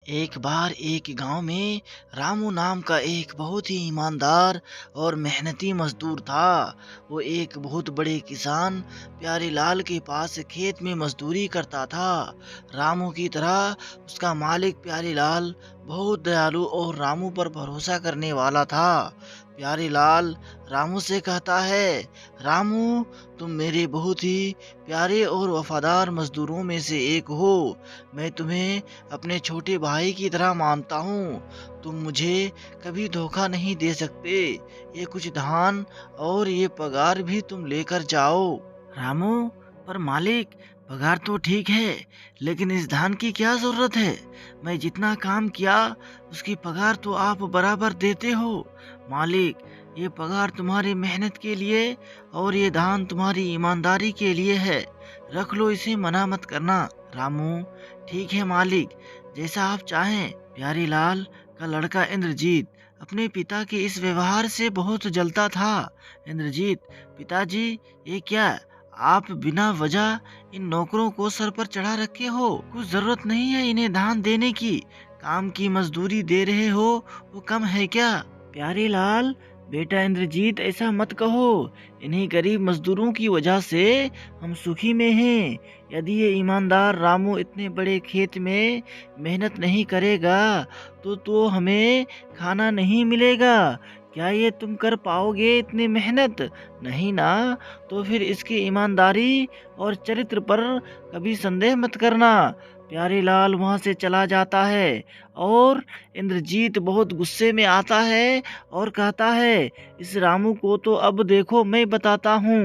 एक बार एक गांव में रामू नाम का एक बहुत ही ईमानदार और मेहनती मजदूर था। वो एक बहुत बड़े किसान प्यारे लाल के पास खेत में मजदूरी करता था। रामू की तरह उसका मालिक प्यारे लाल बहुत दयालु और रामू पर भरोसा करने वाला था। प्यारे लाल रामू से कहता है, रामू, तुम मेरे बहुत ही प्यारे और वफादार मजदूरों में से एक हो। मैं तुम्हें अपने छोटे भाई की तरह मानता हूँ। तुम मुझे कभी धोखा नहीं दे सकते। ये कुछ धान और ये पगार भी तुम लेकर जाओ। रामू, पर मालिक, पगार तो ठीक है, लेकिन इस धान की क्या जरूरत है? मैं जितना काम किया उसकी पगार तो आप बराबर देते हो। मालिक, ये पगार तुम्हारी मेहनत के लिए और ये धान तुम्हारी ईमानदारी के लिए है। रख लो इसे, मना मत करना। रामू, ठीक है मालिक, जैसा आप चाहें। प्यारी लाल का लड़का इंद्रजीत अपने पिता के इस व्यवहार से बहुत जलता था। इंद्रजीत, पिताजी, ये क्या, आप बिना वजह इन नौकरों को सर पर चढ़ा रखे हो? कुछ जरूरत नहीं है इन्हें धान देने की। काम की मजदूरी दे रहे हो, वो कम है क्या? प्यारे लाल, बेटा इंद्रजीत, ऐसा मत कहो। इन्हीं गरीब मजदूरों की वजह से हम सुखी में हैं। यदि ये ईमानदार रामू इतने बड़े खेत में मेहनत नहीं करेगा तो हमें खाना नहीं मिलेगा। क्या ये तुम कर पाओगे इतनी मेहनत? नहीं ना? तो फिर इसकी ईमानदारी और चरित्र पर कभी संदेह मत करना। प्यारे लाल वहां से चला जाता है और इंद्रजीत बहुत गुस्से में आता है और कहता है, इस रामू को तो अब देखो मैं बताता हूँ।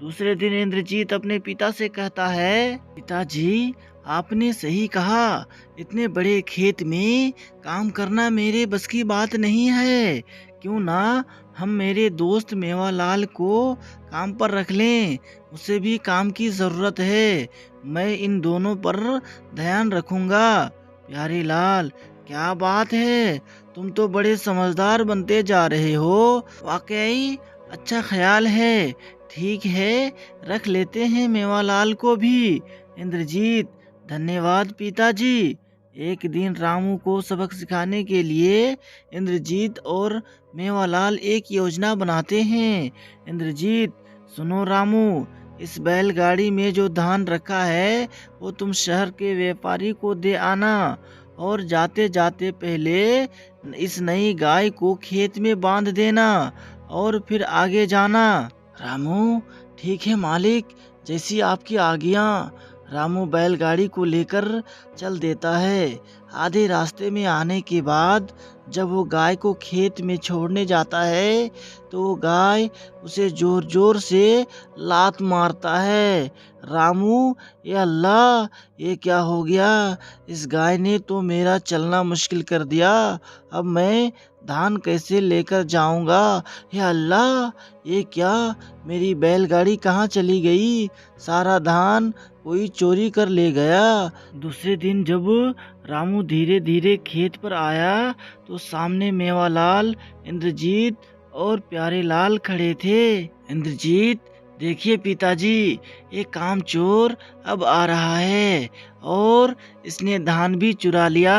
दूसरे दिन इंद्रजीत अपने पिता से कहता है, पिताजी, आपने सही कहा। इतने बड़े खेत में काम करना मेरे बस की बात नहीं है। क्यों ना हम मेरे दोस्त मेवालाल को काम पर रख लें? उसे भी काम की जरूरत है। मैं इन दोनों पर ध्यान रखूंगा। प्यारे लाल, क्या बात है, तुम तो बड़े समझदार बनते जा रहे हो। वाकई अच्छा ख्याल है। ठीक है, रख लेते हैं मेवालाल को भी। इंद्रजीत, धन्यवाद पिताजी। एक दिन रामू को सबक सिखाने के लिए इंद्रजीत और मेवालाल एक योजना बनाते हैं। इंद्रजीत, सुनो रामू, इस बैलगाड़ी में जो धान रखा है वो तुम शहर के व्यापारी को दे आना और जाते जाते पहले इस नई गाय को खेत में बांध देना और फिर आगे जाना। रामू, ठीक है मालिक, जैसी आपकी आज्ञा। रामू बैलगाड़ी को लेकर चल देता है। आधे रास्ते में आने के बाद जब वो गाय को खेत में छोड़ने जाता है तो वो गाय उसे जोर जोर से लात मारता है। रामू, ये अल्लाह, ये क्या हो गया? इस गाय ने तो मेरा चलना मुश्किल कर दिया। अब मैं धान कैसे लेकर जाऊंगा? हे अल्लाह, ये क्या, मेरी बैलगाड़ी कहाँ चली गई? सारा धान कोई चोरी कर ले गया। दूसरे दिन जब रामू धीरे धीरे खेत पर आया तो सामने मेवालाल, इंद्रजीत और प्यारे लाल खड़े थे। इंद्रजीत, देखिए पिताजी, ये कामचोर अब आ रहा है और इसने धान भी चुरा लिया।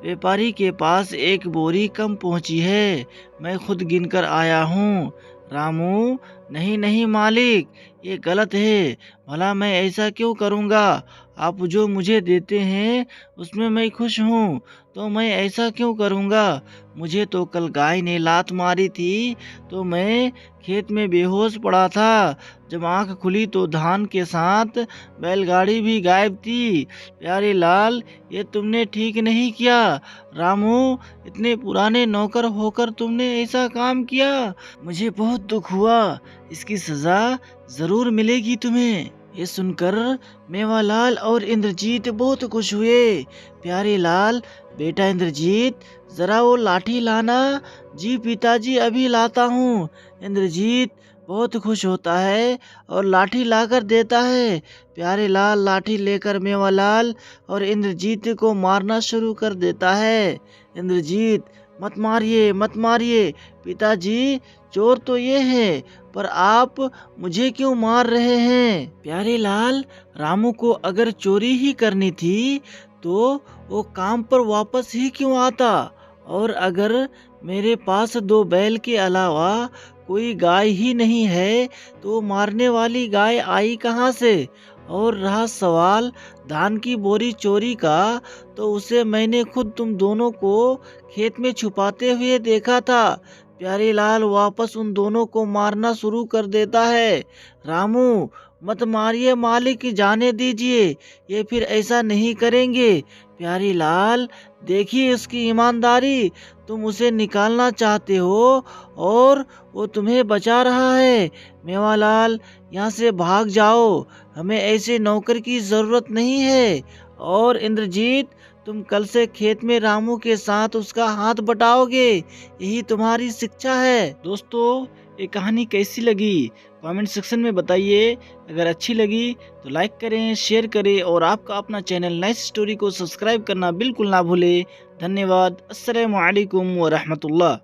व्यापारी के पास एक बोरी कम पहुंची है। मैं खुद गिनकर आया हूँ। रामू, नहीं नहीं मालिक, ये गलत है। भला मैं ऐसा क्यों करूँगा? आप जो मुझे देते हैं उसमें मैं खुश हूँ, तो मैं ऐसा क्यों करूँगा? मुझे तो कल गाय ने लात मारी थी तो मैं खेत में बेहोश पड़ा था। जब आंख खुली तो धान के साथ बैलगाड़ी भी गायब थी। प्यारे लाल, ये तुमने ठीक नहीं किया। रामू, इतने पुराने नौकर होकर तुमने ऐसा काम किया। मुझे बहुत दुख हुआ। इसकी सजा जरूर मिलेगी तुम्हें। ये सुनकर मेवालाल और इंद्रजीत बहुत खुश हुए। प्यारे लाल, बेटा इंद्रजीत, जरा वो लाठी लाना। जी पिताजी, अभी लाता हूँ। इंद्रजीत बहुत खुश होता है और लाठी लाकर देता है। प्यारे लाल लाठी लेकर मेवालाल और इंद्रजीत को मारना शुरू कर देता है। इंद्रजीत, मत मारिए, मत मारिए। पिताजी, चोर तो ये है, पर आप मुझे क्यों मार रहे हैं? प्यारे लाल, रामू को अगर चोरी ही करनी थी तो वो काम पर वापस ही क्यों आता? और अगर मेरे पास 2 बैल के अलावा कोई गाय ही नहीं है, तो मारने वाली गाय आई कहाँ से? और रहा सवाल धान की बोरी चोरी का, तो उसे मैंने खुद तुम दोनों को खेत में छुपाते हुए देखा था। प्यारीलाल वापस उन दोनों को मारना शुरू कर देता है। रामू, मत मारिए मालिक, जाने दीजिए, ये फिर ऐसा नहीं करेंगे। प्यारीलाल, देखिए उसकी ईमानदारी, तुम उसे निकालना चाहते हो और वो तुम्हें बचा रहा है। मेवालाल, यहाँ से भाग जाओ, हमें ऐसे नौकर की जरूरत नहीं है। और इंद्रजीत, तुम कल से खेत में रामू के साथ उसका हाथ बटाओगे, यही तुम्हारी शिक्षा है। दोस्तों, ये कहानी कैसी लगी कमेंट सेक्शन में बताइए। अगर अच्छी लगी तो लाइक करें, शेयर करें और आपका अपना चैनल नाइस स्टोरी को सब्सक्राइब करना बिल्कुल ना भूलें। धन्यवाद। अस्सलामु अलैकुम व रहमतुल्लाह।